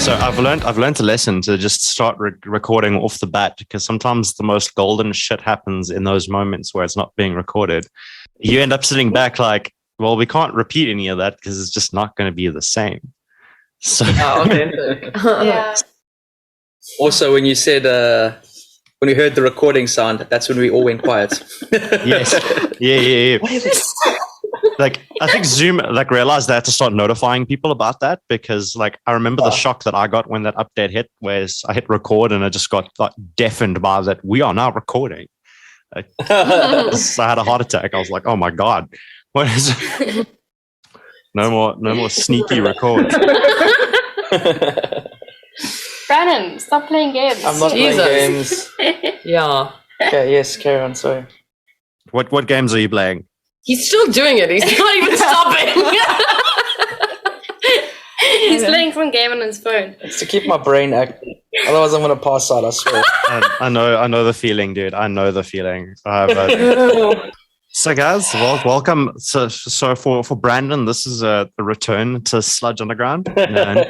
So I've learned a lesson to just start recording off the bat, because sometimes the most golden shit happens in those moments where it's not being recorded. You end up sitting back like, well, we can't repeat any of that because it's just not going to be the same. So yeah. Also, when you said when we heard the recording sound, that's when we all went quiet. Yes. Yeah. Like, I think Zoom realized they had to start notifying people about that, because I remember the shock that I got when that update hit, where I hit record and I just got deafened by that. We are now recording. I had a heart attack. I was like, oh my God, what is it? No more sneaky records. Brandon, stop playing games. I'm not playing games. Yeah. Okay, yes, carry on, sorry. What games are you playing? He's still doing it. He's not even stopping. He's playing some game on his phone. It's to keep my brain active. Otherwise, I'm going to pass out, I swear. I know the feeling, dude. I know the feeling. So, guys, welcome. So for Brandon, this is the return to Sludge Underground. And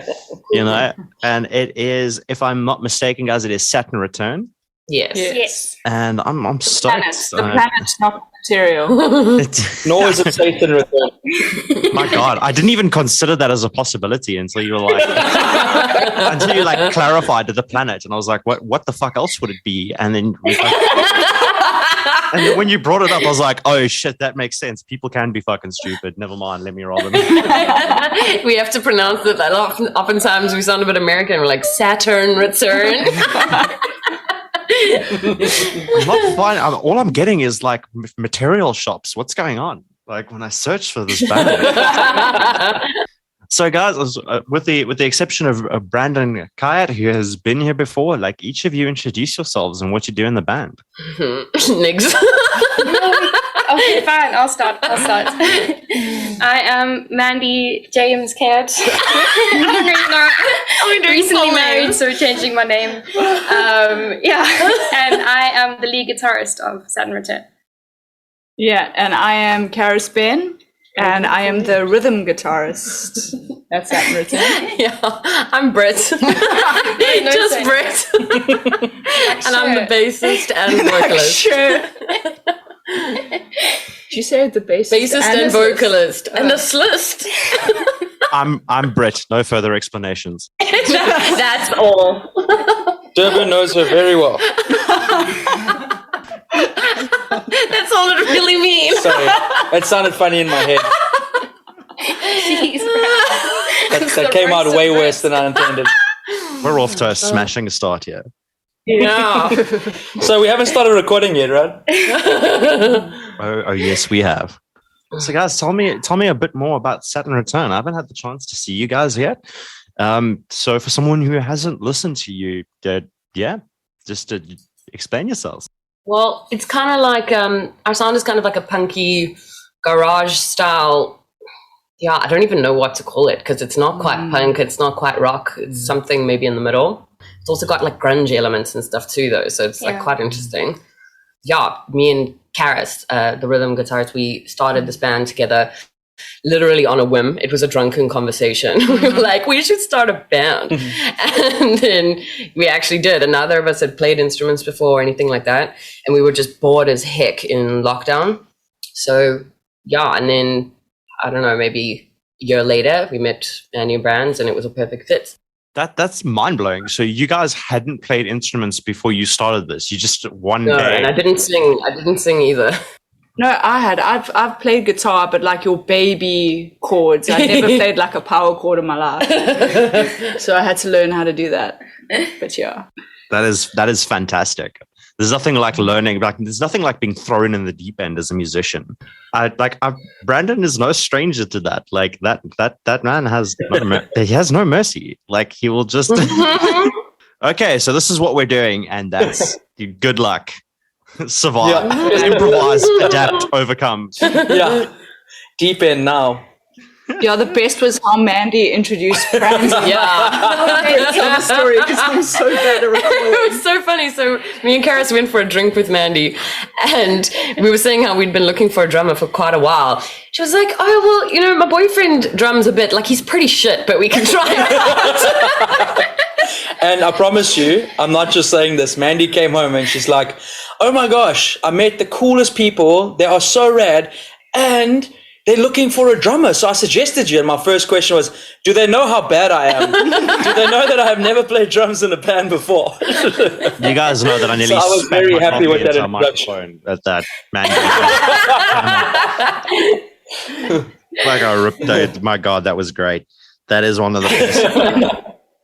it is, if I'm not mistaken, guys, it is Saturn Return. Yes. And I'm stoked. The planet's not material. Nor is it Saturn Return. My God, I didn't even consider that as a possibility until you were until you clarified the planet, and I was like, what the fuck else would it be? And then and then when you brought it up, I was like, oh shit, that makes sense. People can be fucking stupid. Never mind, let me roll them. We have to pronounce it. Oftentimes we sound a bit American. We're like, Saturn Return. I'm not finding. All I'm getting is material shops. What's going on? When I search for this band. So, guys, with the exception of Brandon Kayat, who has been here before, each of you introduce yourselves and what you do in the band. Niggs. Okay, fine. I'll start. I am Mandy James Kayat. Recently married, so changing my name. And I am the lead guitarist of Saturn Return. Yeah, and I am Karis Ben, and I am the rhythm guitarist at Saturn Return. Yeah, I'm Britt. Just Britt. And I'm the bassist and vocalist. Did you say the bassist and vocalist and a slist? I'm Brett. No further explanations. That's all. Durban knows her very well. That's all it really means. Sorry, it sounded funny in my head. Jeez, that came out way worse than I intended. We're off to a smashing start here. Yeah. So we haven't started recording yet, right? Oh yes, we have. So, guys, tell me a bit more about Saturn Return. I haven't had the chance to see you guys yet. So for someone who hasn't listened to you, just to explain yourselves. Well, it's kind of like our sound is kind of like a punky garage style. Yeah, I don't even know what to call it, because it's not quite punk, it's not quite rock. It's something maybe in the middle. It's also got grunge elements and stuff too, though. So it's quite interesting. Yeah, me and Karis, the rhythm guitarist, we started this band together literally on a whim. It was a drunken conversation. We were like, we should start a band. And then we actually did. And neither of us had played instruments before or anything like that. And we were just bored as heck in lockdown. So, yeah, and then, I don't know, maybe a year later, we met our new brands and it was a perfect fit. That's mind-blowing. So you guys hadn't played instruments before you started this. You just one day. No, and I didn't sing either. No, I had. I've played guitar, but your baby chords. I never played a power chord in my life. So I had to learn how to do that. But yeah. That is fantastic. There's nothing like learning. There's nothing like being thrown in the deep end as a musician. Brandon is no stranger to that. That man has he has no mercy. He will just. Okay, so this is what we're doing, and that's good luck. Survive, improvise, adapt, overcome. Yeah, deep end now. Yeah, the best was how Mandy introduced Franz. Yeah. Tell the story because I'm so bad at It recalling. was so funny. So me and Karis went for a drink with Mandy, and we were saying how we'd been looking for a drummer for quite a while. She was like, "Oh well, my boyfriend drums a bit. Like he's pretty shit, but we can try it out." And I promise you, I'm not just saying this. Mandy came home and she's like, "Oh my gosh, I met the coolest people. They are so rad, and they're looking for a drummer. So I suggested you." And my first question was, "Do they know how bad I am? Do they know that I have never played drums in a band before?" You guys know that I nearly So I was spat very my happy with coffee that into a introduction. microphone at that man. Like I ripped it. My God, that was great. That is one of the best.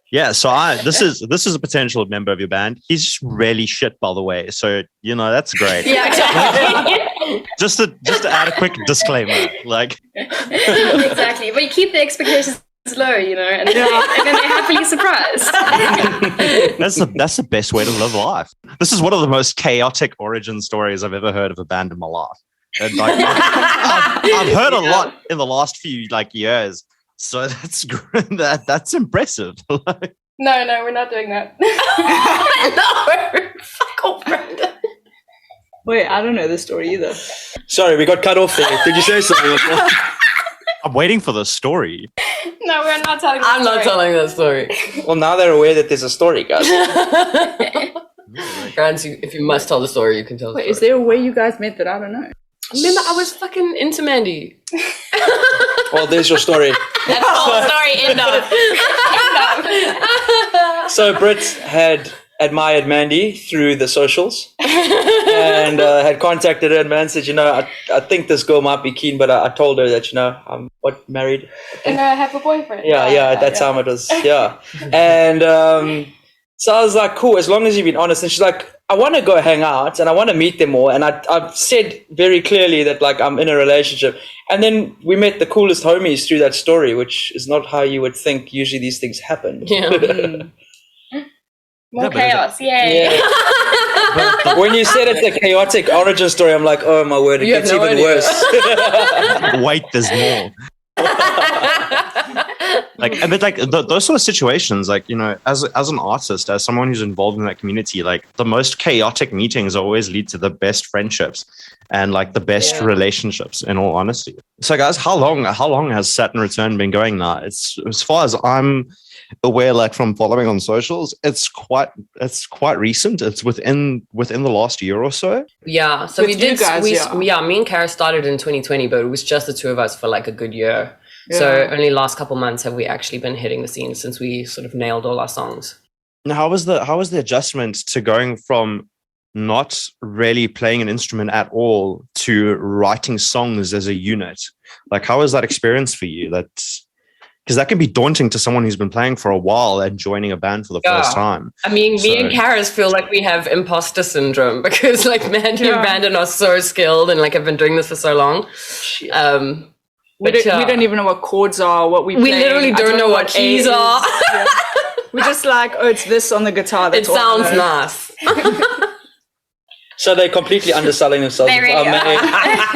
Yeah, so this is a potential member of your band. He's just really shit, by the way. So that's great. Yeah, exactly. Just to add a quick disclaimer, like Exactly. But you keep the expectations low, and then they're happily surprised. that's the best way to live life. This is one of the most chaotic origin stories I've ever heard of a band in my life. And like, I've heard a lot in the last few years. So that's that's impressive. No, we're not doing that. No, fuck off, Brandon. Wait, I don't know the story either. Sorry, we got cut off there. Did you say something? I'm waiting for the story. No, we're not telling. I'm not telling that story. Well, now they're aware that there's a story, guys. Grant, if you must tell the story, you can tell the Wait, story. is there a way you guys met that I don't know? Remember, I was fucking into Mandy. Well, there's your story. That's the whole story. End of. So Britt had admired Mandy through the socials and had contacted her, and man said, I think this girl might be keen, but I told her that, I'm married. And I have a boyfriend. Yeah, at that time it was, yeah. And so I was like, cool, as long as you've been honest. And she's like, I want to go hang out and I want to meet them all. And I've said very clearly that I'm in a relationship. And then we met the coolest homies through that story, which is not how you would think usually these things happen. Yeah. More chaos, yay. Yeah. When you said it's a chaotic origin story, I'm like, oh my word, it gets have no even idea. worse. Wait, there's more. Those sort of situations, as an artist, as someone who's involved in that community, the most chaotic meetings always lead to the best friendships and the best relationships, in all honesty. So guys, how long has Saturn Return been going now? It's, as far as I'm aware, from following on socials, it's quite recent. It's within the last year or so. Yeah, so With we did. you guys, me and Kara started in 2020, but it was just the two of us for a good year. Yeah. So only last couple months have we actually been hitting the scene since we sort of nailed all our songs. Now, how was the adjustment to going from not really playing an instrument at all to writing songs as a unit? How was that experience for you? Because that can be daunting to someone who's been playing for a while and joining a band for the first time. I mean, me and Karis feel like we have imposter syndrome because Mandy and Brandon are so skilled and have been doing this for so long. We don't even know what chords are, what we play. We literally don't know what keys are. Yeah. We're just it's this on the guitar. That's It sounds nice. So they're completely underselling themselves. They really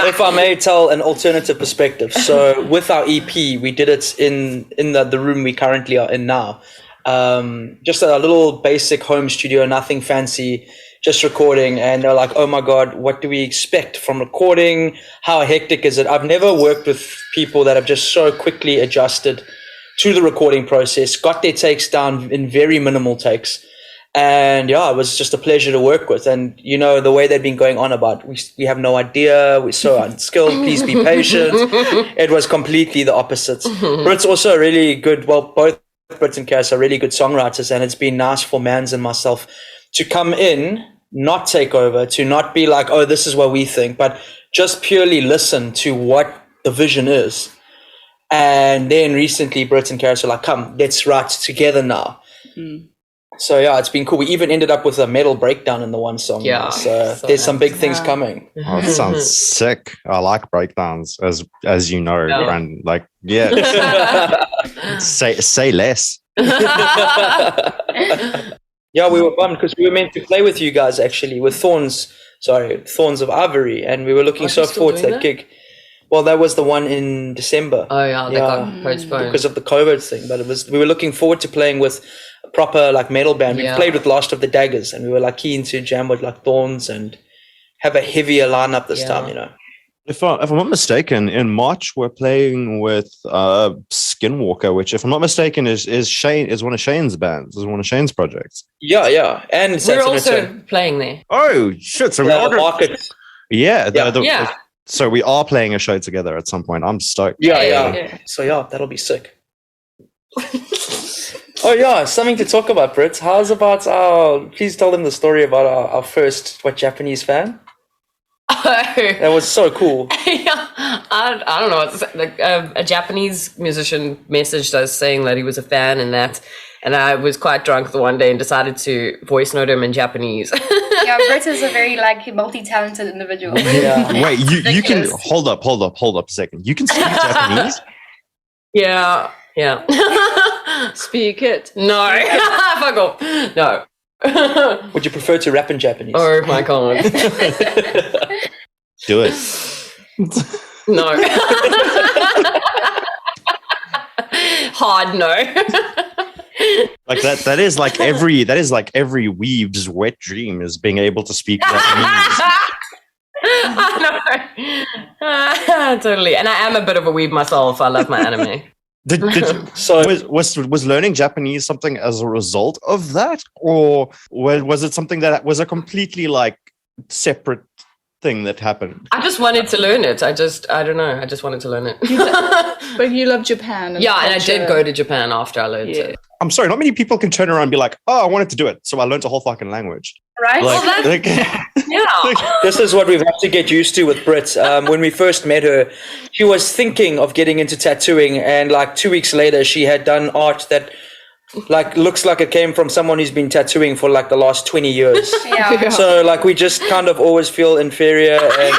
If I may tell an alternative perspective. So with our EP, we did it in the room we currently are in now. Just a little basic home studio, nothing fancy, just recording. And they're like, oh my God, what do we expect from recording? How hectic is it? I've never worked with people that have just so quickly adjusted to the recording process, got their takes down in very minimal takes. And it was just a pleasure to work with. And the way they'd been going on about, we have no idea, we're so unskilled, please be patient. It was completely the opposite. Britt's also a really good, both Britt and Cass are really good songwriters, and it's been nice for Mans and myself to come in, not take over, to not be like, oh, this is what we think, but just purely listen to what the vision is. And then recently Britt and Cass are like, come, let's write together now. So it's been cool. We even ended up with a metal breakdown in the one song. Yeah. So So there's some big nice. things coming. Oh, that sounds sick. I like breakdowns, as you know, Yeah. and say less. Yeah, we were bummed because we were meant to play with you guys actually with Thorns of Ivory, and we were looking Are so you still forward to doing that that? gig. Well, that was the one in December. Oh yeah, that got postponed because of the COVID thing. But we were looking forward to playing with a proper like metal band. We played with Last of the Daggers, and we were like keen to jam with like Thorns and have a heavier lineup this time. You know. If I'm not mistaken, in March we're playing with Skinwalker, which, if I'm not mistaken, is one of Shane's bands, is one of Shane's projects. Yeah, and we're Saturn also Return. playing there. Oh shit! So we are market. Yeah. So we are playing a show together at some point. I'm stoked. Yeah. So that'll be sick. Oh yeah, something to talk about, Britt. How's about please tell them the story about our first Japanese fan. Oh. That was so cool. Yeah, I don't know what to say. Like, a Japanese musician messaged us saying that he was a fan and I was quite drunk the one day and decided to voice note him in Japanese. Yeah, Britt is a very multi-talented individual. Yeah. Wait, you can hold up a second. You can speak Japanese? Yeah. Speak it. No, fuck off. No. Would you prefer to rap in Japanese? Oh my god. Do it. No. Hard no. Like that is like every weeb's wet dream, is being able to speak Japanese. I know. Totally. And I am a bit of a weeb myself. I love my anime. Was learning Japanese something as a result of that, or was it something that was a completely like separate thing that happened? I just wanted to learn it. I don't know. I just wanted to learn it. But you love Japan. And and I did go to Japan after I learned it. I'm sorry, not many people can turn around and be like, oh, I wanted to do it, so I learned a whole fucking language. Right? This is what we've had to get used to with Brit. When we first met her, she was thinking of getting into tattooing, and like 2 weeks later, she had done art that like looks like it came from someone who's been tattooing for like the last 20 years. Yeah. So like we just kind of always feel inferior, and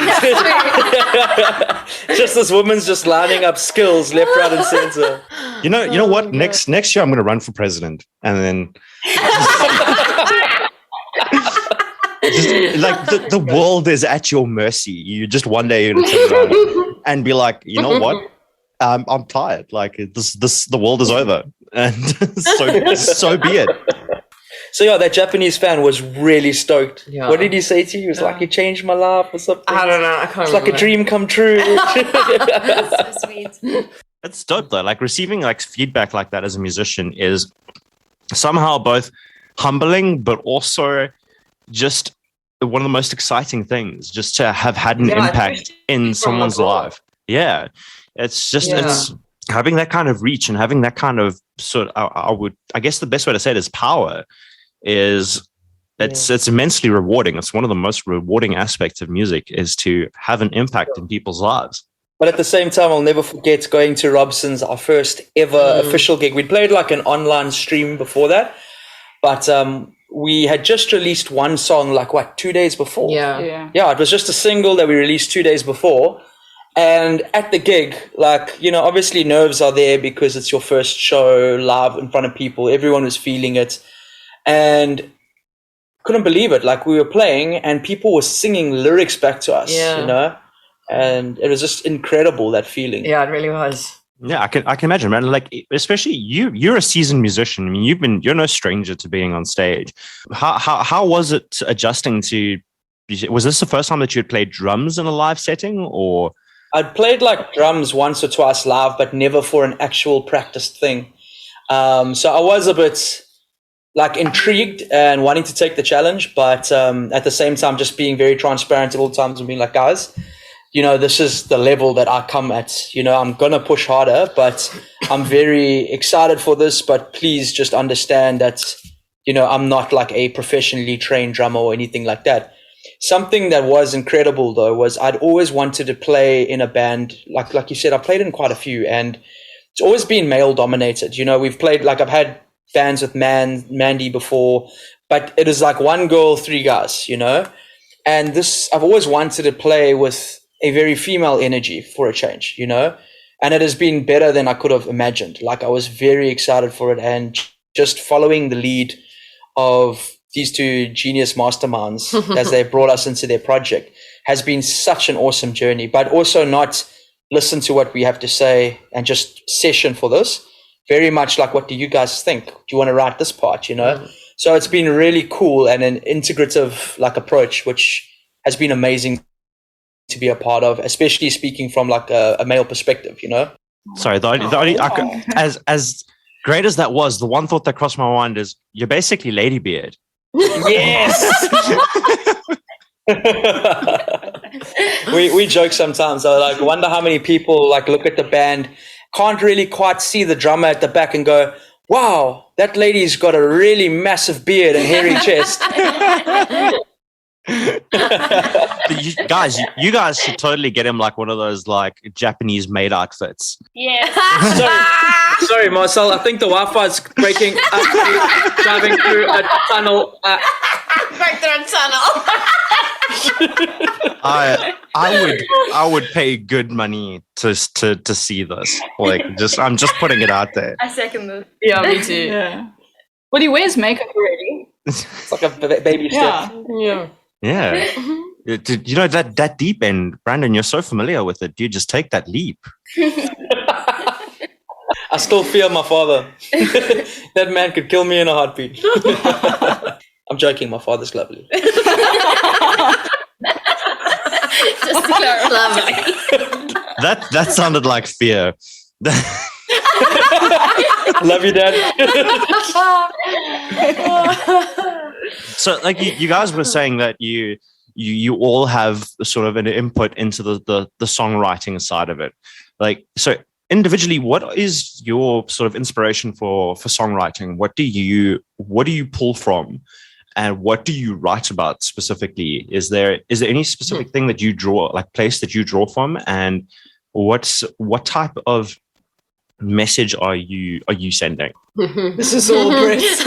just this woman's just lining up skills left, right, and center. You know what? Next year I'm going to run for president, and then just, like the world is at your mercy. You just one day you're going to turn around and be like, you know what? I'm tired. Like the world is over, and so be it. So yeah, that Japanese fan was really stoked. Yeah. What did he say to you? He was like, "You changed my life" or something. I don't know. I can't It's like a dream come true. That's so sweet. It's dope though. Like receiving like feedback like that as a musician is somehow both humbling, but also just one of the most exciting things. Just to have had an impact in someone's life. Yeah, it's just it's having that kind of reach and having that kind of I guess the best way to say it is power. It's immensely rewarding. It's one of the most rewarding aspects of music, is to have an impact in people's lives. But at the same time, I'll never forget going to Robson's, our first ever official gig. We'd played like an online stream before that, but we had just released one song 2 days before. Yeah, it was just a single that we released 2 days before. And at the gig, obviously nerves are there because it's your first show live in front of people. Everyone was feeling it. And couldn't believe it. Like, we were playing and people were singing lyrics back to us, and it was just incredible, that feeling. Yeah, it really was. Yeah, I can imagine, man. Like, especially you're a seasoned musician. I mean, you're no stranger to being on stage. How was it adjusting to? Was this the first time that you had played drums in a live setting, or? I'd played like drums once or twice live, but never for an actual practiced thing. So I was a bit like intrigued and wanting to take the challenge, but at the same time, just being very transparent at all times and being like, guys, this is the level that I come at. I'm going to push harder, but I'm very excited for this. But please just understand that, I'm not like a professionally trained drummer or anything like that. Something that was incredible, though, was I'd always wanted to play in a band. Like you said, I played in quite a few, and it's always been male dominated. We've played, I've had bands with Mandy before, but it is like one girl, three guys, and this, I've always wanted to play with a very female energy for a change, and it has been better than I could have imagined. I was very excited for it, and just following the lead of these two genius masterminds as they brought us into their project has been such an awesome journey, but also not listen to what we have to say and just session for this. Very much like, what do you guys think? Do you want to write this part, you know? So it's been really cool and an integrative like approach, which has been amazing to be a part of, especially speaking from like a male perspective, you know? Sorry, the only as great as that was, the one thought that crossed my mind is you're basically Ladybeard. Yes. we joke sometimes. I like wonder how many people like look at the band, can't really quite see the drummer at the back and go, wow, that lady's got a really massive beard and hairy chest. You guys should totally get him like one of those like Japanese maid outfits. Yeah. Sorry, Marcel, I think the Wi-Fi is breaking up. Driving through a tunnel. Right through a tunnel. I would pay good money to see this. Like, I'm just putting it out there. I second this. Yeah, me too. Yeah. Well, he wears makeup already. It's like a baby step. Yeah. Yeah. You know that deep end, Brandon, you're so familiar with it. You just take that leap. I still fear my father. That man could kill me in a heartbeat. I'm joking. My father's lovely. Just to clarify. Lovely. That sounded like fear. Love you, Dad. So, like you guys were saying that you all have sort of an input into the songwriting side of it. Like, so individually, what is your sort of inspiration for songwriting? What do you pull from, and what do you write about specifically? Is there any specific thing that you draw, like place that you draw from, and what type of message are you sending? This is all Brits.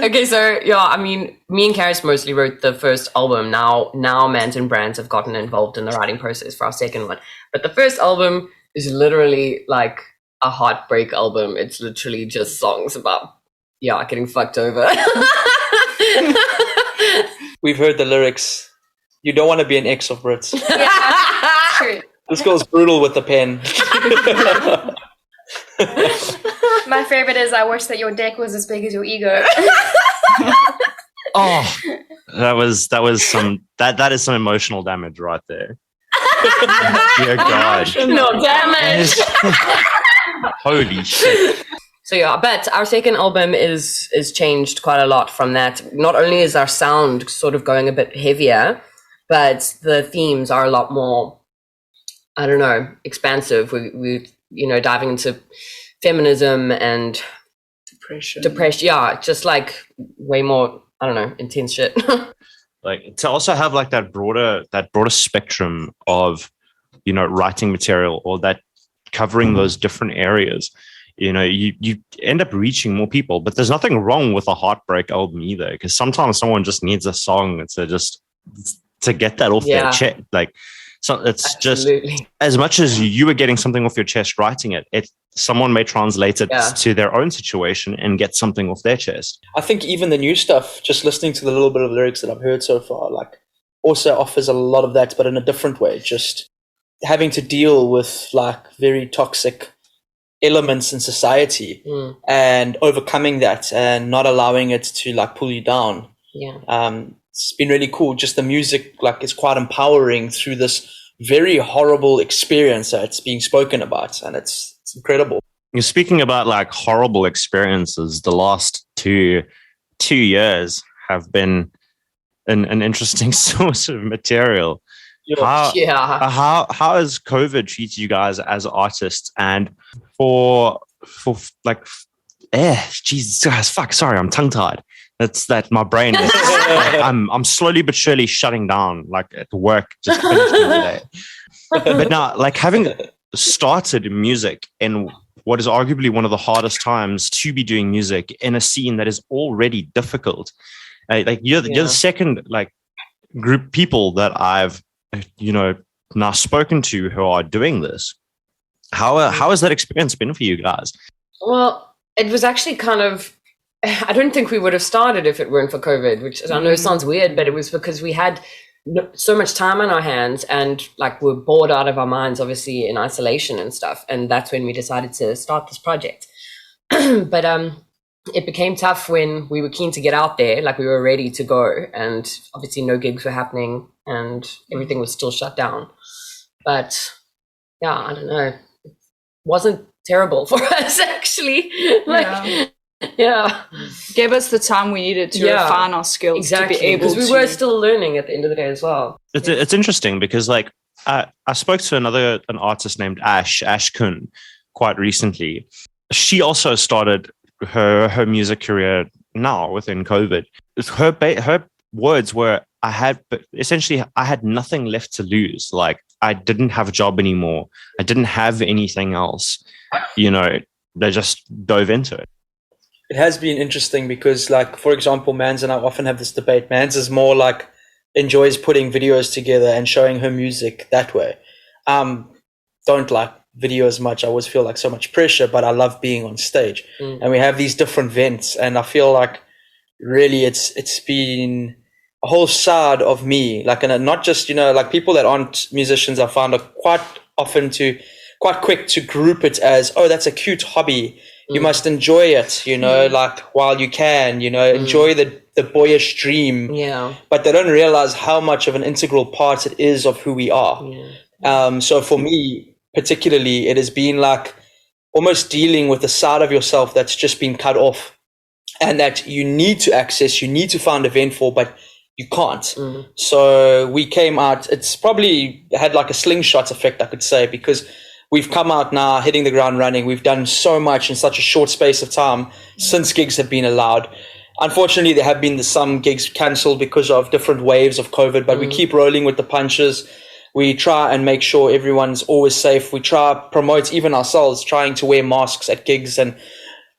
Okay, so yeah, I mean, me and Karis mostly wrote the first album. Now Mans and Brands have gotten involved in the writing process for our second one. But the first album is literally like a heartbreak album. It's literally just songs about getting fucked over. We've heard the lyrics. You don't want to be an ex of Brits. Yeah, true. This girl's brutal with the pen. My favorite is I wish that your dick was as big as your ego. Oh, that is some emotional damage right there. Dear God. No damage. Holy shit. So yeah, but our second album is changed quite a lot from that. Not only is our sound sort of going a bit heavier, but the themes are a lot more, I don't know, expansive. We diving into feminism and depression. Yeah, just like way more, I don't know, intense shit. Like, to also have like that broader spectrum of, writing material, or that covering those different areas, you end up reaching more people. But there's nothing wrong with a heartbreak album either, because sometimes someone just needs a song to get that off their chest. Like, so it's Absolutely. Just as much as you were getting something off your chest writing it, someone may translate it to their own situation and get something off their chest. I think even the new stuff, just listening to the little bit of lyrics that I've heard so far, like, also offers a lot of that, but in a different way. Just having to deal with like very toxic elements in society and overcoming that and not allowing it to like pull you down. Yeah. It's been really cool. Just the music, like, it's quite empowering through this very horrible experience that's being spoken about, and it's incredible. You're speaking about like horrible experiences. The last two years have been an interesting source of material. How has COVID treated you guys as artists? And for like, Jesus guys, fuck, sorry, I'm tongue tied. That's that my brain is I'm slowly but surely shutting down, like at work, just finishing the day. But now, like, having started music in what is arguably one of the hardest times to be doing music in a scene that is already difficult, like you're the second like group people that I've now spoken to who are doing this. How has that experience been for you guys? Well, it was actually kind of, I don't think we would have started if it weren't for COVID, which I know sounds weird, but it was because we had so much time on our hands, and like we're bored out of our minds, obviously in isolation and stuff. And that's when we decided to start this project. But it became tough when we were keen to get out there, like we were ready to go, and obviously no gigs were happening and everything was still shut down. But yeah, I don't know. It wasn't terrible for us actually. Gave us the time we needed to refine our skills to be able to. Because we were still learning at the end of the day as well. It's interesting because like I spoke to an artist named Ash Kun quite recently. She also started her music career now within COVID. Her words were, I had nothing left to lose. Like I didn't have a job anymore. I didn't have anything else. You know, they just dove into it. It has been interesting because, like, for example, Mans and I often have this debate. Mans is more like enjoys putting videos together and showing her music that way. Don't like video as much. I always feel like so much pressure, but I love being on stage. And we have these different vents, and I feel like really it's been a whole side of me, like, and not just, you know, like people that aren't musicians I found are quite quick to group it as, oh, that's a cute hobby. You must enjoy it, you know, like while you can, you know, enjoy the boyish dream. Yeah. But they don't realize how much of an integral part it is of who we are. Yeah. So for me, particularly, it has been like almost dealing with the side of yourself that's just been cut off and that you need to access, you need to find a vent for, but you can't. So we came out, it's probably had like a slingshot effect, I could say, because we've come out now hitting the ground running. We've done so much in such a short space of time since gigs have been allowed. Unfortunately, there have been some gigs cancelled because of different waves of COVID, but we keep rolling with the punches. We try and make sure everyone's always safe. We try promote even ourselves, trying to wear masks at gigs and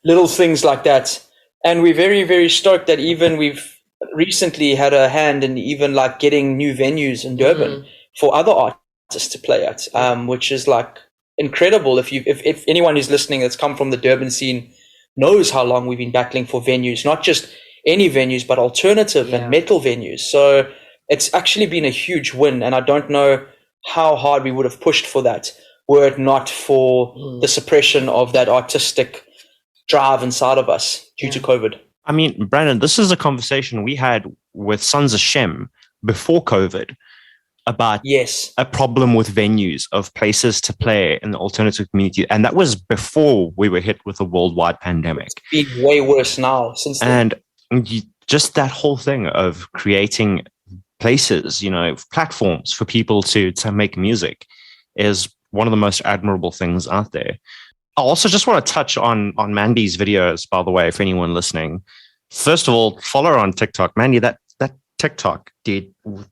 little things like that. And we're very, very stoked that even we've recently had a hand in even like getting new venues in Durban for other artists to play at, which is like incredible. If anyone who's listening that's come from the Durban scene knows how long we've been battling for venues, not just any venues, but alternative and metal venues. So it's actually been a huge win, and I don't know how hard we would have pushed for that were it not for the suppression of that artistic drive inside of us due to COVID. I mean, Brandon, this is a conversation we had with Sons of Shem before COVID about a problem with venues, of places to play in the alternative community. And that was before we were hit with a worldwide pandemic. It's been way worse now since then. And just that whole thing of creating places, you know, platforms for people to make music is one of the most admirable things out there. I also just want to touch on Mandy's videos, by the way, for anyone listening. First of all, follow her on TikTok. Mandy, that TikTok, dude. Oh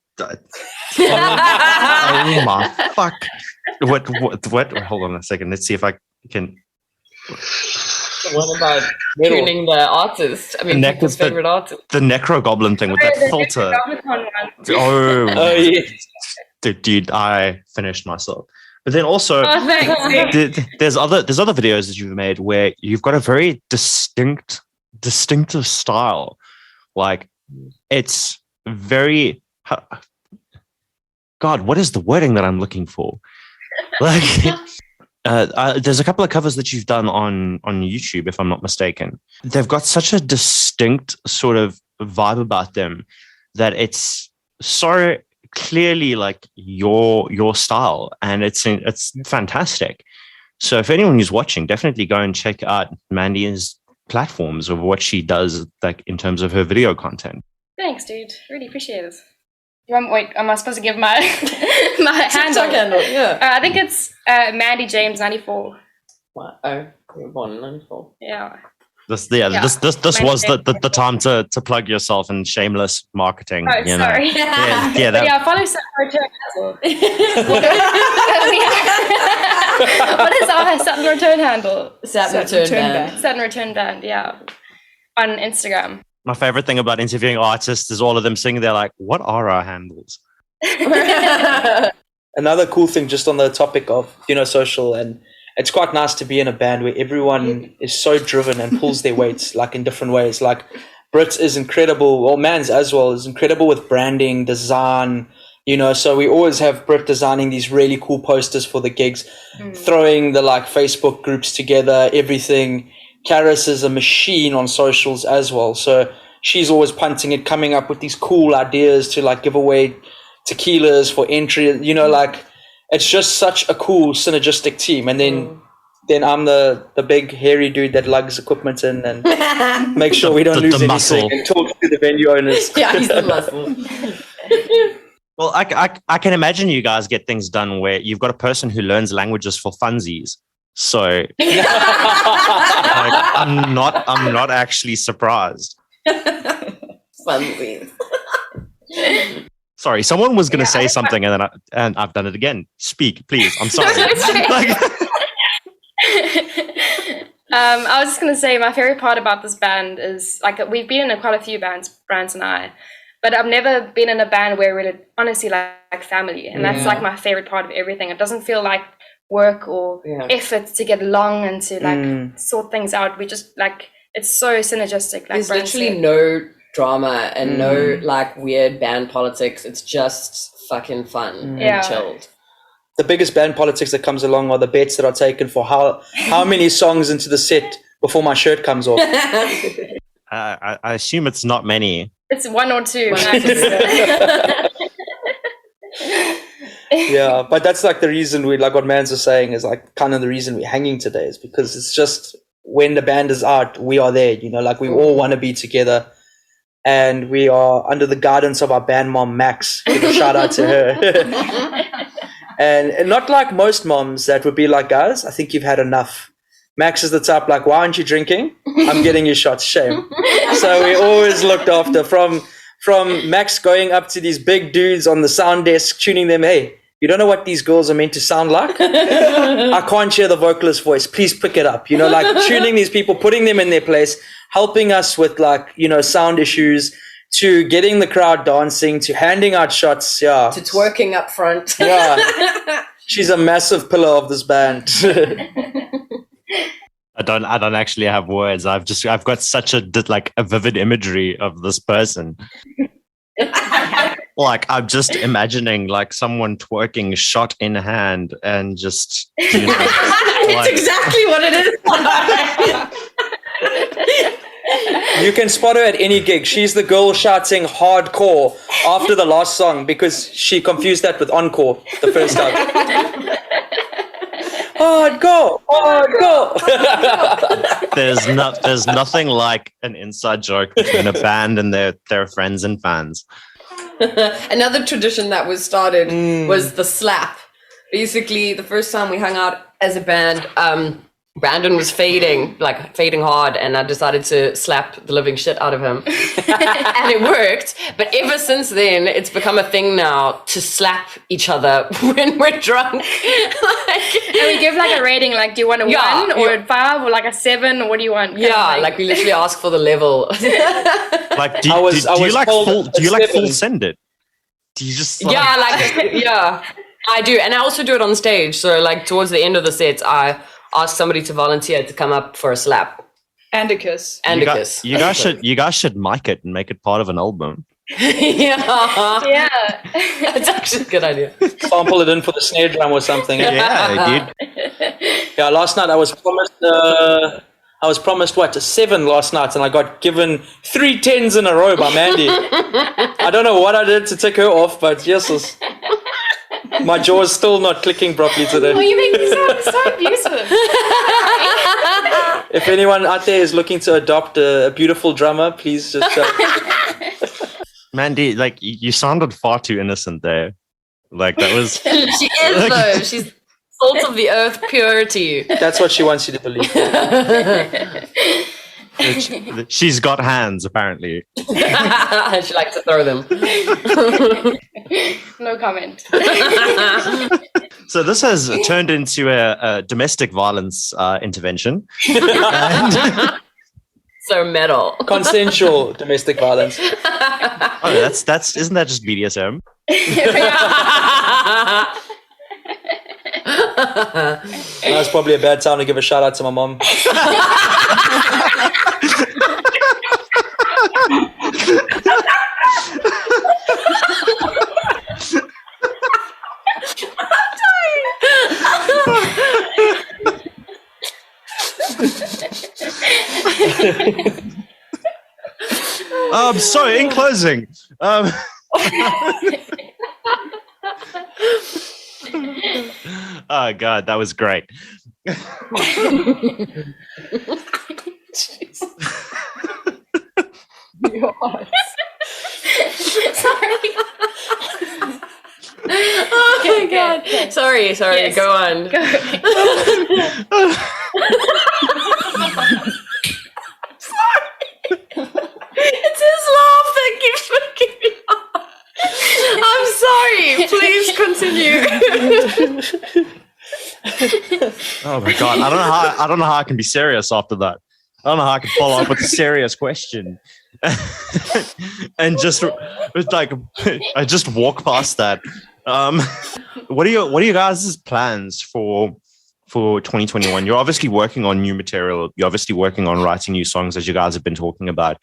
my fuck. What? Hold on a second. Let's see if I can. What about tuning the artist? I mean, people's favorite artist. The Necro Goblin thing with that filter. Oh yeah. Dude, I finished myself. But then also, there's other videos that you've made where you've got a very distinctive style. Like, it's very, God, what is the wording that I'm looking for? Like, there's a couple of covers that you've done on YouTube, if I'm not mistaken. They've got such a distinct sort of vibe about them that it's so clearly like your style, and it's fantastic. So if anyone who's watching, definitely go and check out Mandy's platforms of what she does, like in terms of her video content. Thanks, dude. Really appreciate it. Wait, am I supposed to give my my handle? Yeah. I think it's Mandy James 94. What? Oh, you're born in 94. Yeah. This was the time to plug yourself and shameless marketing. Oh, you sorry. Know. Yeah, follow Saturn Return. What is our Saturn Return handle? Saturn Return Band. Saturn Return Band, yeah. On Instagram. My favorite thing about interviewing artists is all of them singing. They're like, "What are our handles?" Another cool thing, just on the topic of, you know, social, and it's quite nice to be in a band where everyone is so driven and pulls their weights, like in different ways. Like Brit is incredible, or Mans as well, is incredible with branding, design, You know, so we always have Brit designing these really cool posters for the gigs, throwing the like Facebook groups together, everything. Karis is a machine on socials as well. So she's always punting it, coming up with these cool ideas to like give away tequilas for entry. You know, like it's just such a cool synergistic team. And then I'm the big hairy dude that lugs equipment in and make sure we don't lose anything and talk to the venue owners. Yeah, he's the muscle. Well, I can imagine you guys get things done where you've got a person who learns languages for funsies. So like, I'm not actually surprised. Funsies. Sorry, someone was going to say something, and I've done it again. Speak, please. I'm sorry. I was just going to say my favorite part about this band is like we've been in quite a few bands, Brant and I, but I've never been in a band where we're honestly like family, and that's like my favorite part of everything. It doesn't feel like work or effort to get along and to like sort things out. We just like it's so synergistic. Like there's Brant literally said. no drama and no like weird band politics. It's just fucking fun and chilled. The biggest band politics that comes along are the bets that are taken for how many songs into the set before my shirt comes off. I assume it's not many. It's one or two. Yeah, but that's like the reason we, like what Mans was saying, is like kind of the reason we're hanging today, is because it's just when the band is out, we are there, you know, like we all want to be together, and we are under the guidance of our band mom, Max. Give a shout out to her. and not like most moms that would be like, guys, I think you've had enough. Max is the type like, why aren't you drinking? I'm getting you shots, shame. So we always looked after from Max going up to these big dudes on the sound desk, tuning them, hey, you don't know what these girls are meant to sound like? I can't hear the vocalist voice. Please pick it up. You know, like tuning these people, putting them in their place, helping us with like, you know, sound issues, to getting the crowd dancing, to handing out shots. Yeah. To twerking up front. Yeah. She's a massive pillar of this band. I don't actually have words. I've got such a vivid imagery of this person. Like I'm just imagining like someone twerking shot in hand and just, you know, it's exactly what it is. You can spot her at any gig. She's the girl shouting hardcore after the last song because she confused that with encore the first time. Hardcore. There's nothing like an inside joke between a band and their friends and fans. Another tradition that was started was the slap. Basically, the first time we hung out as a band, Brandon was fading hard, and I decided to slap the living shit out of him. And it worked. But ever since then, it's become a thing now to slap each other when we're drunk. And we give like a rating, like, do you want a 1 or a 5 or like a 7, or what do you want? Yeah, like we literally ask for the level. Like, do you full send it? Do you just I do. And I also do it on stage. So like towards the end of the sets, I ask somebody to volunteer to come up for a slap. And a kiss. You guys should mic it and make it part of an album. Yeah. That's actually a good idea. Sample it in for the snare drum or something. Yeah, dude. Yeah, last night I was promised what, a 7 last night, and I got given 3 10s in a row by Mandy. I don't know what I did to tick her off, but yes, my jaw's still not clicking properly today. Oh, you make me sound so abusive. If anyone out there is looking to adopt a beautiful drummer, please just Mandy, like you sounded far too innocent there. Like that was. She is though. She's salt of the earth purity. That's what she wants you to believe. She's got hands, apparently. She likes to throw them. No comment. So this has turned into a domestic violence intervention. And so metal. Consensual domestic violence. Oh, that's isn't that just BDSM? That's probably a bad time to give a shout out to my mom. So in closing, oh God, that was great. Sorry. Oh my God. Okay. Sorry, Yes. go on. Go. It's his laugh that keeps making me laugh. I'm sorry. Please continue. Oh my God, I don't know how I can be serious after that. I don't know how I can follow up with a serious question. And just it's like I just walk past that. What are your guys' plans for 2021? You're obviously working on new material. You're obviously working on writing new songs, as you guys have been talking about.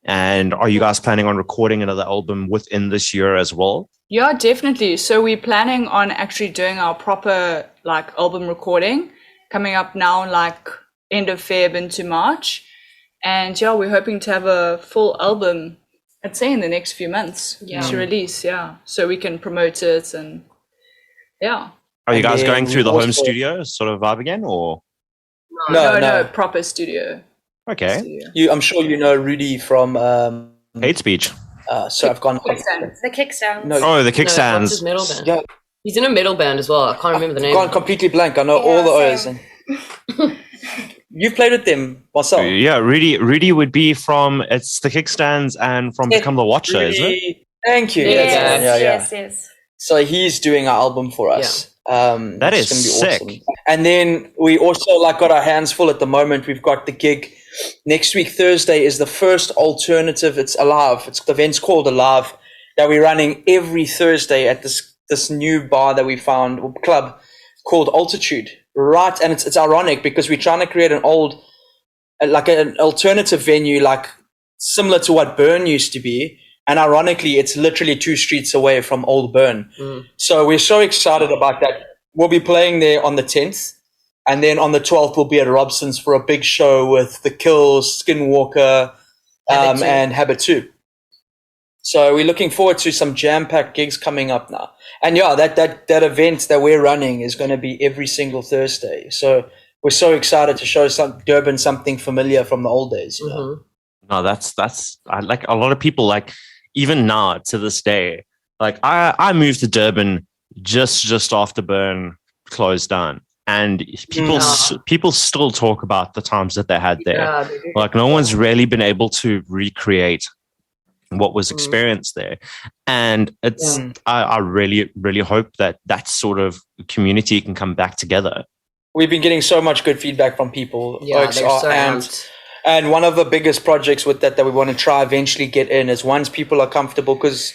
And are you guys planning on recording another album within this year as well? Yeah, definitely. So we're planning on actually doing our proper like album recording coming up now, like end of Feb into March. And yeah, we're hoping to have a full album, I'd say in the next few months to release. Yeah, so we can promote it and yeah. Are you guys And going then through the also- home studio sort of vibe again, or No, proper studio. okay? Studio. I'm sure you know Rudy from. Hate speech. So I've gone. The kickstands. No. Oh, the No, what's kickstands. his middle band? Yeah, He's in a metal band as well. I can't remember the name. gone completely blank. I know all the O's. same. And you've played with them, Marcel. Yeah, Rudy would be from it's the kickstands and from Yeah, Become the Watcher, isn't it? Rudy, thank you. Yes, That's it. Yes. So he's doing our album for us. That It's is gonna be awesome. And then we also like got our hands full at the moment. We've got the gig next week. Thursday is the first alternative. It's Alive. The event's called Alive that we're running every Thursday at this new bar that we found, or club called Altitude. Right, and it's ironic because we're trying to create an alternative venue, like similar to what Burn used to be. And ironically, it's literally 2 streets away from Old Burn. So we're so excited about that. We'll be playing there on the 10th. And then on the 12th, we'll be at Robson's for a big show with The Kills, Skinwalker, and Habit 2. So we're looking forward to some jam-packed gigs coming up now. And yeah, that event that we're running is going to be every single Thursday. So we're so excited to show Durban something familiar from the old days. You know? No, that's I like a lot of people like even now to this day. Like I moved to Durban just after Burn closed down, and people still talk about the times that they had there. Yeah, they do. Like no one's really been able to recreate what was experienced there, and it's I really hope that sort of community can come back together. We've been getting so much good feedback from people. Yeah, Oaks they're are- so and amped. And one of the biggest projects with that we want to try eventually get in is once people are comfortable, because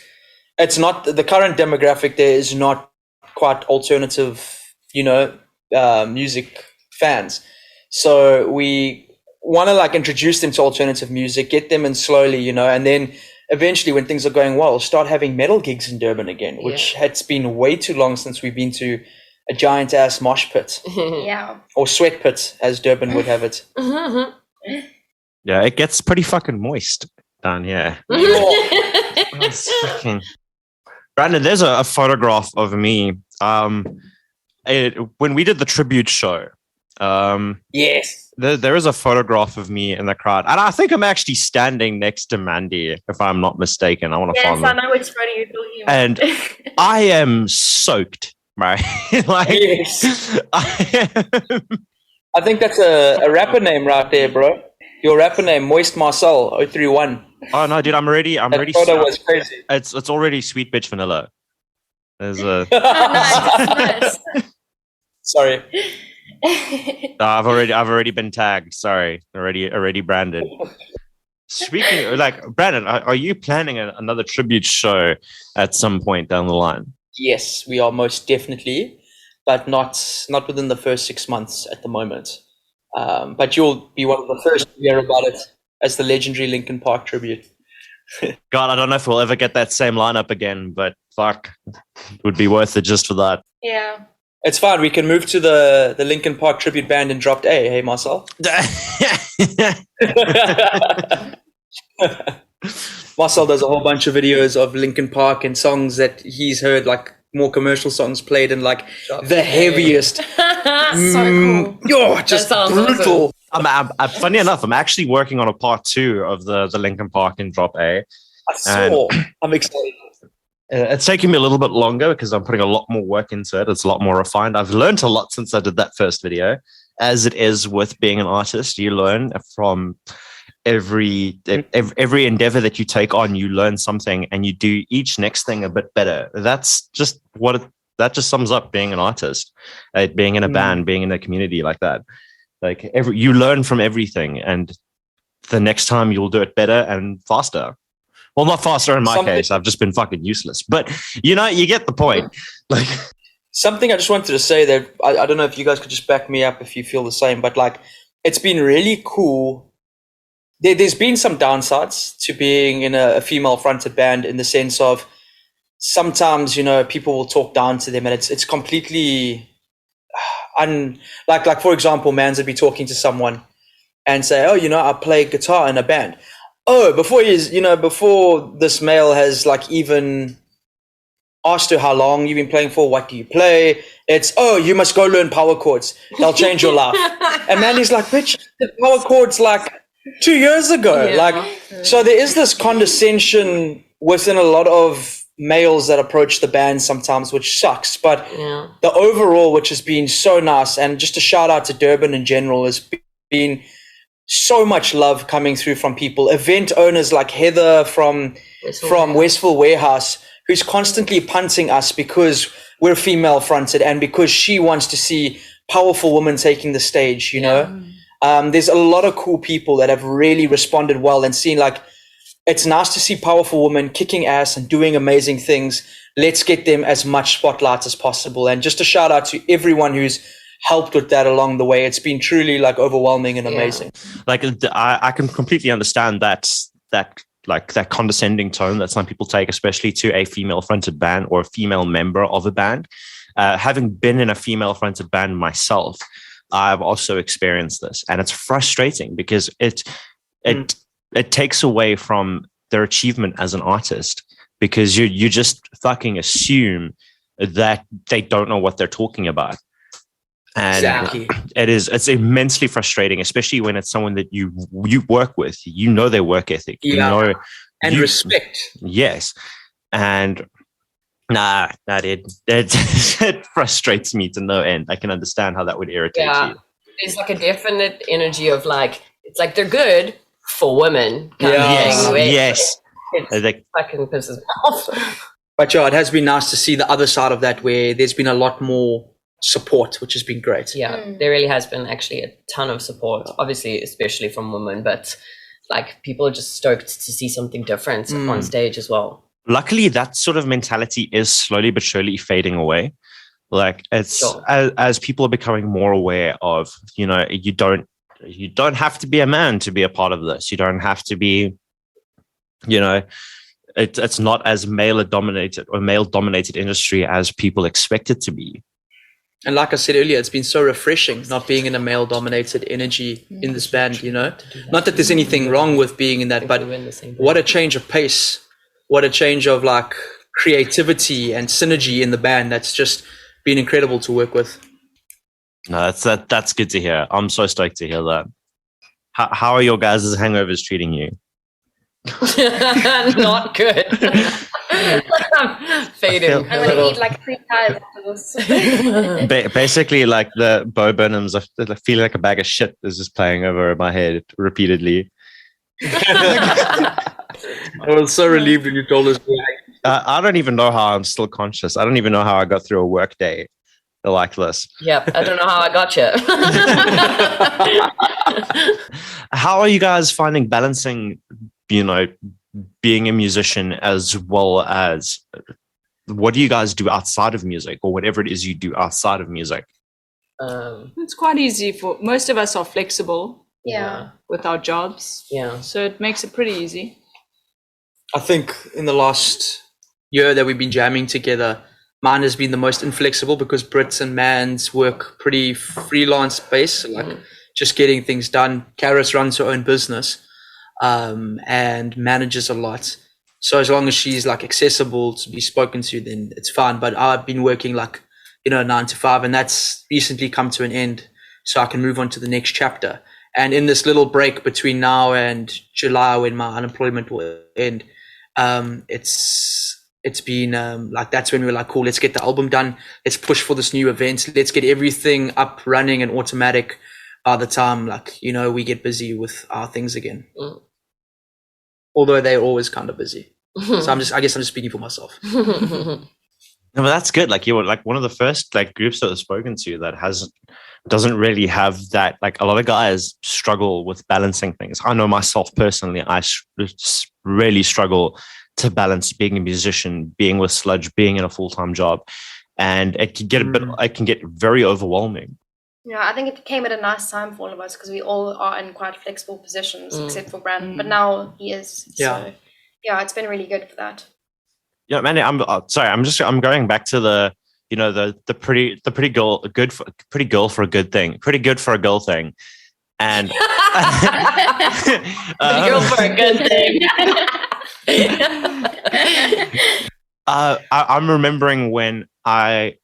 it's not the current demographic there is not quite alternative, music fans. So we want to like introduce them to alternative music, get them in slowly, and then eventually when things are going well, start having metal gigs in Durban again, which has been way too long since we've been to a giant ass mosh pit Yeah. or sweat pit, as Durban would have it. Yeah, it gets pretty fucking moist down here. Brandon, there's a photograph of me. When we did the tribute show, Yes. there is a photograph of me in the crowd, and I think I'm actually standing next to Mandy, if I'm not mistaken. I want to Yes, find I them. know which photo you're talking about. And I am soaked, right? Like, Yes. I am. I think that's a rapper name right there, bro. Your rapper name, Moist Marcel 031. Oh no, dude, I'm already. That photo was crazy. It's already sweet bitch vanilla. There's a. Nice. Sorry. I've already been tagged. Sorry, already branded. Speaking like Brandon, are you planning another tribute show at some point down the line? Yes, we are most definitely, but not within the first 6 months at the moment. But you'll be one of the first to hear about it as the legendary Linkin Park tribute. God, I don't know if we'll ever get that same lineup again, but fuck, it would be worth it just for that. Yeah. It's fine. We can move to the Linkin Park tribute band in Dropped A. Hey, Marcel. Marcel does a whole bunch of videos of Linkin Park and songs that he's heard, like more commercial songs played in like the heaviest. So cool. Just That sounds brutal. I'm funny enough, I'm actually working on a part 2 of the Linkin Park in Drop A. I saw. I'm excited. It's taking me a little bit longer because I'm putting a lot more work into it. It's a lot more refined. I've learned a lot since I did that first video. As it is with being an artist, you learn from every endeavor that you take on. You learn something, and you do each next thing a bit better. That's just that just sums up being an artist, being in a band, being in a community like that. Like you learn from everything, and the next time you'll do it better and faster. Well, not faster in my case. I've just been fucking useless. But, you get the point. Like something I just wanted to say that I don't know if you guys could just back me up if you feel the same, but like it's been really cool. There's been some downsides to being in a female-fronted band in the sense of sometimes, people will talk down to them and it's completely like for example, Mans would be talking to someone and say, oh, I play guitar in a band. Oh, before this male has like even asked her how long you've been playing for, what do you play? It's, oh, you must go learn power chords. They'll change your life. And Mandy's like, bitch, the power chords like 2 years ago. Yeah. Like, so there is this condescension within a lot of males that approach the band sometimes, which sucks. But the overall, which has been so nice, and just a shout out to Durban in general, has been so much love coming through from people. Event owners like Heather from Westville Warehouse, who's constantly punting us because we're female fronted and because she wants to see powerful women taking the stage, there's a lot of cool people that have really responded well and seen like, it's nice to see powerful women kicking ass and doing amazing things. Let's get them as much spotlight as possible. And just a shout out to everyone who's helped with that along the way. It's been truly like overwhelming and amazing. Like I can completely understand that condescending tone that some people take, especially to a female-fronted band or a female member of a band. Having been in a female-fronted band myself, I've also experienced this, and it's frustrating because it takes away from their achievement as an artist, because you just fucking assume that they don't know what they're talking about. And exactly. It's immensely frustrating, especially when it's someone that you work with, their work ethic, and respect. Yes. And it frustrates me to no end. I can understand how that would irritate you. There's like a definite energy of like, it's like they're good for women. Yes. It fucking pisses me off. But it has been nice to see the other side of that, where there's been a lot more support, which has been great. There really has been actually a ton of support, obviously especially from women, but like people are just stoked to see something different on stage as well. Luckily that sort of mentality is slowly but surely fading away. Like it's as people are becoming more aware of, you don't have to be a man to be a part of this. You don't have to be, it's not as male dominated industry as people expect it to be. And like I said earlier, it's been so refreshing not being in a male-dominated energy in this band, Not that there's anything wrong with being in that, but what a change of pace. What a change of like creativity and synergy in the band. That's just been incredible to work with. No, that's good to hear. I'm so stoked to hear that. How are your guys' hangovers treating you? Not good. Fading. I'm going to eat like 3 pies after this. Basically, like the Bo Burnhams, I feel like a bag of shit is just playing over my head repeatedly. I was so relieved when you told us. I don't even know how I'm still conscious. I don't even know how I got through a work day like this. Yep, I don't know how I got you. How are you guys finding balancing, being a musician as well as what do you guys do outside of music, or whatever it is you do outside of music? It's quite easy for most of us are flexible Yeah. with our jobs. Yeah. So it makes it pretty easy. I think in the last year that we've been jamming together, mine has been the most inflexible because Brits and Mans work pretty freelance based, like just getting things done. Karis runs her own business and manages a lot. So as long as she's like accessible to be spoken to, then it's fine. But I've been working like, 9 to 5, and that's recently come to an end, so I can move on to the next chapter. And in this little break between now and July, when my unemployment will end, it's been like, that's when we're like, cool, let's get the album done. Let's push for this new event. Let's get everything up, running and automatic by the time, like, we get busy with our things again. Although they're always kind of busy. So I guess I'm just speaking for myself. No, but that's good. Like, you were like one of the first like groups that I've spoken to that doesn't really have that. Like, a lot of guys struggle with balancing things. I know myself personally, I really struggle to balance being a musician, being with Sludge, being in a full-time job, and it can get very overwhelming. Yeah, I think it came at a nice time for all of us because we all are in quite flexible positions, except for Brandon. But now he is. So yeah, it's been really good for that. Yeah, man. I'm going back to the pretty girl for a good thing, pretty good for a girl thing, and pretty girl for a good thing. I'm remembering when I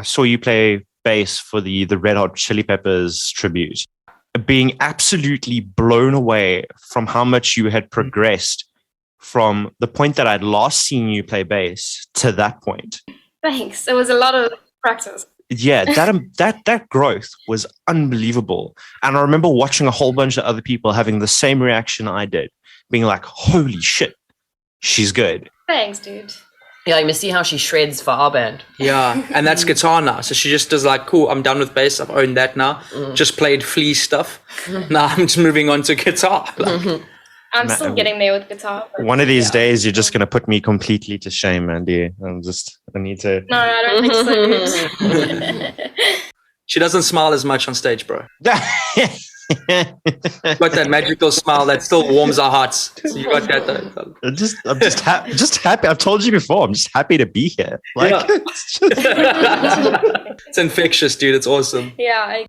saw you play bass for the Red Hot Chili Peppers tribute, being absolutely blown away from how much you had progressed from the point that I'd last seen you play bass to that point. Thanks. It was a lot of practice. Yeah, that growth was unbelievable. And I remember watching a whole bunch of other people having the same reaction I did, being like, holy shit, she's good. Thanks, dude. Yeah, you must see how she shreds for our band. Yeah, and that's guitar now. So she just does like, cool, I'm done with bass. I've owned that now. Just played flea stuff. Now I'm just moving on to guitar. Like, I'm still getting there with guitar. One of these days, you're just going to put me completely to shame, Andy. I need to... No, I don't think so. She doesn't smile as much on stage, bro. Got that magical smile that still warms our hearts. So you got that. I'm just happy. I've told you before. I'm just happy to be here. Like, it's infectious, dude. It's awesome. Yeah.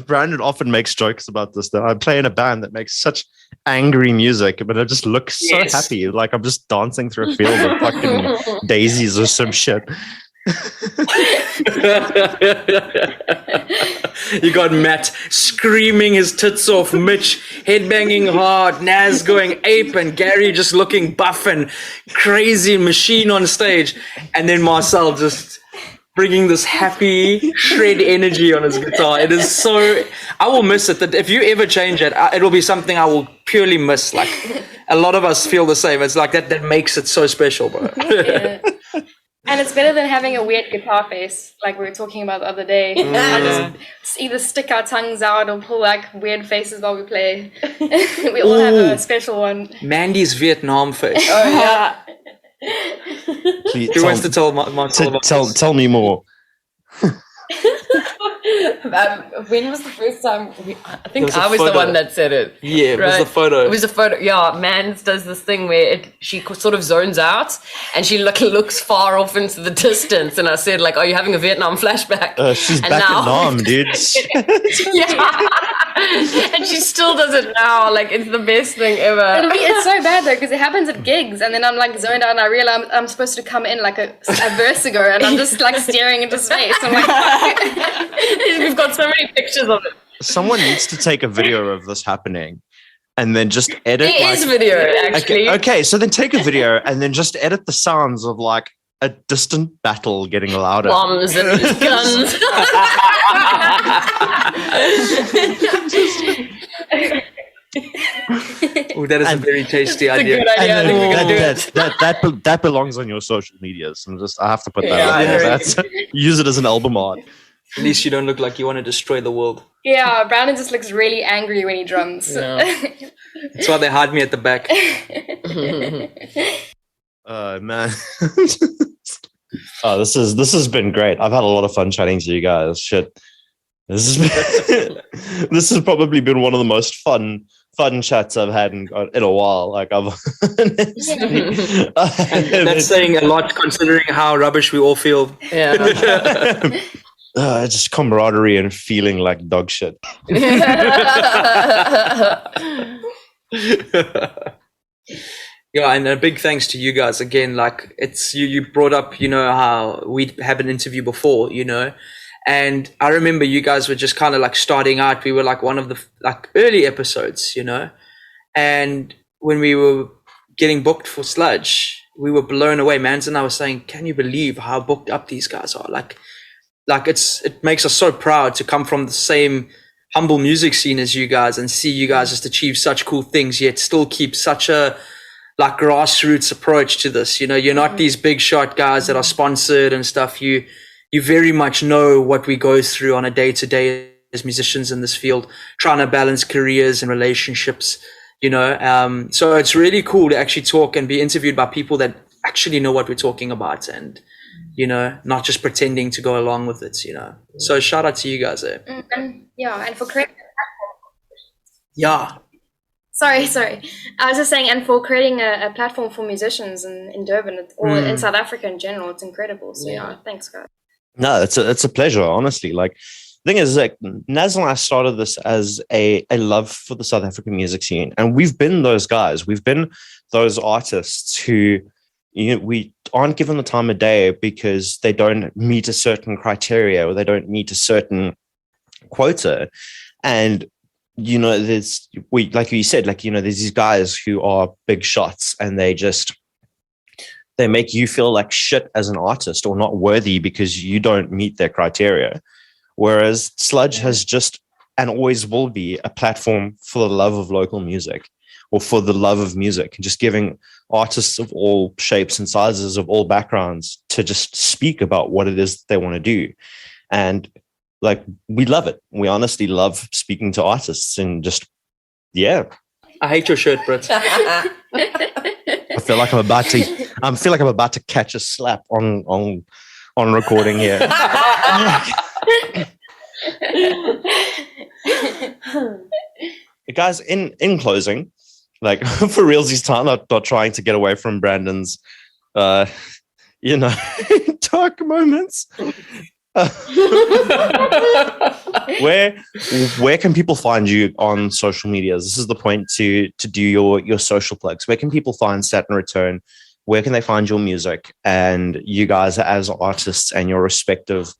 Brandon often makes jokes about this. That I play in a band that makes such angry music, but I just look so happy. Like I'm just dancing through a field of fucking daisies or some shit. You got Matt screaming his tits off, Mitch headbanging hard, Naz going ape, and Gary just looking buff and crazy machine on stage, and then Marcel just bringing this happy shred energy on his guitar. It is so... I will miss it. That if you ever change it, it'll be something I will purely miss. Like, a lot of us feel the same. It's like that makes it so special, bro. Yeah. And it's better than having a weird guitar face, like we were talking about the other day. I just either stick our tongues out or pull like weird faces while we play. We all have a special one. Mandy's Vietnam face. Oh, yeah. Please, Who wants to tell Marcel about this? Tell me more. When was the first time? I think I was photo. the one that said it. Yeah, it was the photo. It was a photo. Yeah, Mans does this thing where she sort of zones out and she looks far off into the distance. And I said, like, "Are you having a Vietnam flashback?" She's and back now, in Nam, dude. Yeah, and she still does it now. Like it's the best thing ever. It's so bad though because it happens at gigs and then I'm like zoned out and I realize I'm supposed to come in like a verse ago and I'm just like staring into space. I'm like. We've got so many pictures of it. Someone needs to take a video of this happening and then just edit. It is video, actually. Okay, so then take a video and then just edit the sounds of like a distant battle getting louder. Bombs and guns. Oh, that is a very tasty idea. Good idea. That belongs on your social medias. I have to put that out. Use it as an album art. At least you don't look like you want to destroy the world. Yeah, Brandon just looks really angry when he drums. Yeah. That's why they hide me at the back. Man. This has been great. I've had a lot of fun chatting to you guys. Shit. This has probably been one of the most fun fun chats I've had in a while. Like I've And that's saying a lot considering how rubbish we all feel. Yeah. Just camaraderie and feeling like dog shit. Yeah, and a big thanks to you guys again. Like it's you brought up, how we have an interview before, and I remember you guys were just kind of like starting out. We were like one of the like early episodes, and when we were getting booked for Sludge, we were blown away. Mans and I were saying, "Can you believe how booked up these guys are?" Like it makes us so proud to come from the same humble music scene as you guys and see you guys just achieve such cool things, yet still keep such a like grassroots approach to this. You're not these big shot guys that are sponsored and stuff. You very much know what we go through on a day-to-day as musicians in this field, trying to balance careers and relationships, so it's really cool to actually talk and be interviewed by people that actually know what we're talking about and not just pretending to go along with it, so shout out to you guys there. And for creating Yeah. Sorry. I was just saying, and for creating a platform for musicians in Durban or in South Africa in general, it's incredible. So thanks, guys. No, it's a pleasure, honestly. Like, the thing is, like, Naz and I started this as a love for the South African music scene, and we've been those guys. We've been those artists who, we aren't given the time of day because they don't meet a certain criteria or they don't meet a certain quota, and like you said, like, there's these guys who are big shots and they make you feel like shit as an artist or not worthy because you don't meet their criteria. Whereas Sludge has just and always will be a platform for the love of local music or for the love of music, and just giving artists of all shapes and sizes, of all backgrounds, to just speak about what it is they want to do. And like, we love it. We honestly love speaking to artists and just, I hate your shirt, Britt. I feel like I'm about to catch a slap on recording here. Guys, in closing, like, for realsies time, not trying to get away from Brandon's dark moments. Where can people find you on social media? This is the point to do your social plugs. Where can people find Saturn Return? Where can they find your music and you guys as artists and your respective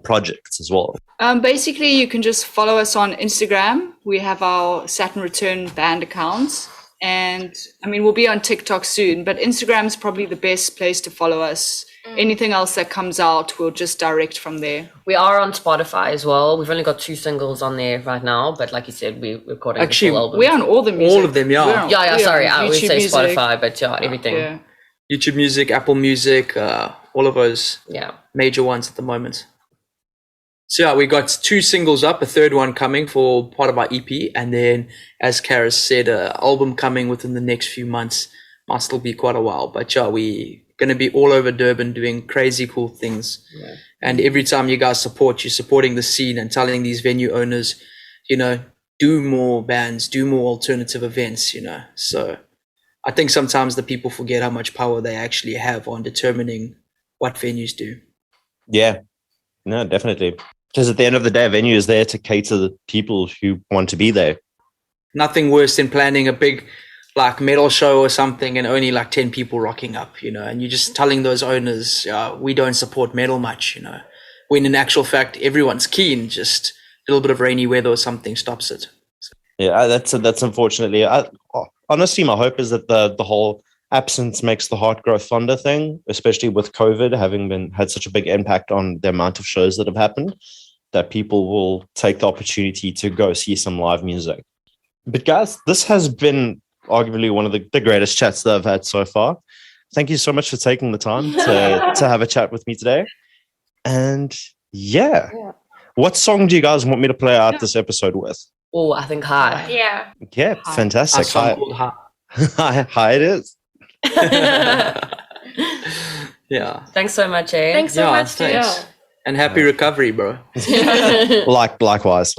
projects as well? Basically, you can just follow us on Instagram. We have our Saturn Return band accounts, and we'll be on TikTok soon, but Instagram is probably the best place to follow us. Anything else that comes out, we'll just direct from there. We are on Spotify as well. We've only got 2 singles on there right now, but like you said, we're recording the full album. We're on all the music. All of them, yeah. Sorry, I would say music. Spotify, but everything. Yeah. YouTube Music, Apple Music, all of those major ones at the moment. So we got 2 singles up, a third one coming for part of our EP, and then, as Karis said, an album coming within the next few months. Might still be quite a while, but we going to be all over Durban doing crazy cool things. Yeah. And every time you guys you're supporting the scene and telling these venue owners, do more bands, do more alternative events, So I think sometimes the people forget how much power they actually have on determining what venues do. Yeah, no, definitely. Because at the end of the day, a venue is there to cater the people who want to be there. Nothing worse than planning a big like metal show or something and only like 10 people rocking up, and you're just telling those owners, we don't support metal much, when in actual fact, everyone's keen, just a little bit of rainy weather or something stops it. Yeah, that's unfortunately, honestly, my hope is that the whole absence makes the heart grow fonder thing, especially with COVID having had such a big impact on the amount of shows that have happened, that people will take the opportunity to go see some live music. But guys, this has been arguably one of the greatest chats that I've had so far. Thank you so much for taking the time to have a chat with me today. And what song do you guys want me to play out this episode with? Oh, I think High. Yeah. Yeah, fantastic. A song called High. High it is. Yeah. Thanks so much, eh? Thanks so much. Thanks. And happy recovery, bro. Likewise.